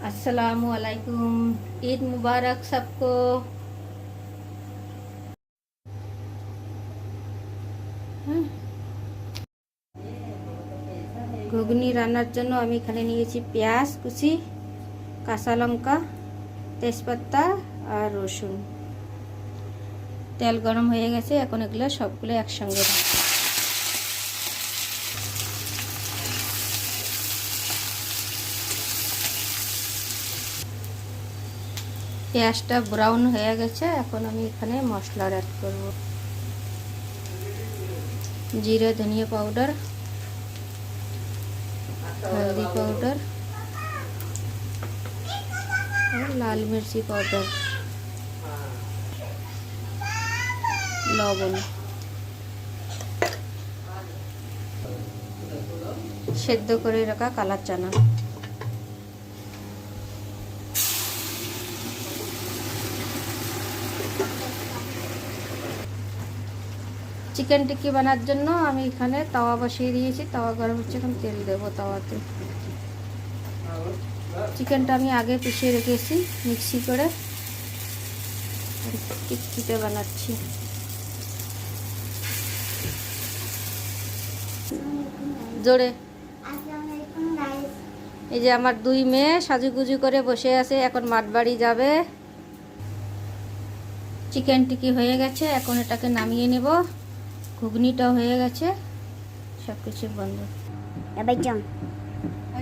अस्सलामुअलैकुम। ईद मुबारक सबको। ঘুগনি রান্নার জন্য আমি এখানে নিয়েছি পেঁয়াজ কুচি, কাঁচা লঙ্কা, তেজপাতা আর রসুন। তেল গরম হয়ে গেছে, এখন এগুলো সবগুলো একসঙ্গে পেঁয়াজটা ব্রাউন হয়ে গেছে। এখন আমি এখানে মশলা অ্যাড করব। জিরে ধনিয়া পাউডার, हल्दी पाउडर और लाल मिर्ची पाउडर, लवण, সেদ্ধ করে রাখা কালা চানা। চিকেন টিক্কি বানার জন্য আমি এখানে তাওয়া বসিয়ে দিয়েছি। তাওয়া গরম হচ্ছে, এখন তেল দেবো তাওয়াতে। চিকেনটা আমি আগে পিষিয়ে রেখেছি মিক্সি করে, টিক্কিতে বানাচ্ছি। জোরে। এই যে আমার দুই মেয়ে সাজুগুজু করে বসে আছে, এখন মাঠ বাড়ি যাবে। চিকেন টিক্কি হয়ে গেছে, এখন এটাকে নামিয়ে নেব। ঘুগনিটাও হয়ে গেছে, সব কিছু বন্ধ। এবার যাও,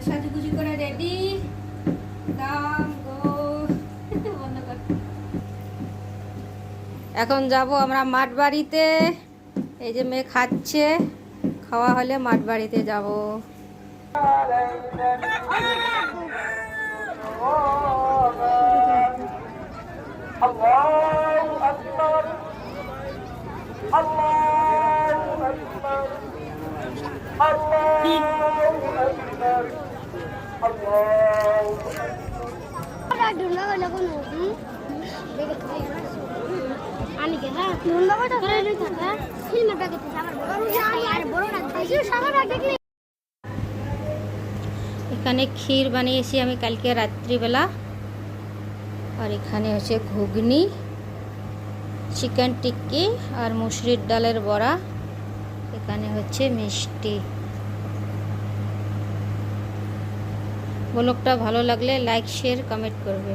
সাজুগুজু করে রেডি। এখন যাব আমরা মাঠ বাড়িতে। এই যে মেয়ে খাচ্ছে, খাওয়া হলে মাঠ বাড়িতে যাব। এখানে ক্ষীর বানিয়েছি আমি কালকে রাত্রিবেলা, আর এখানে হচ্ছে ঘুগনি, চিকেন টিক্কি আর মুসুরির ডালের বড়া। এখানে হচ্ছে মিষ্টি। ব্লগটা ভালো লাগলে লাইক শেয়ার কমেন্ট করবে।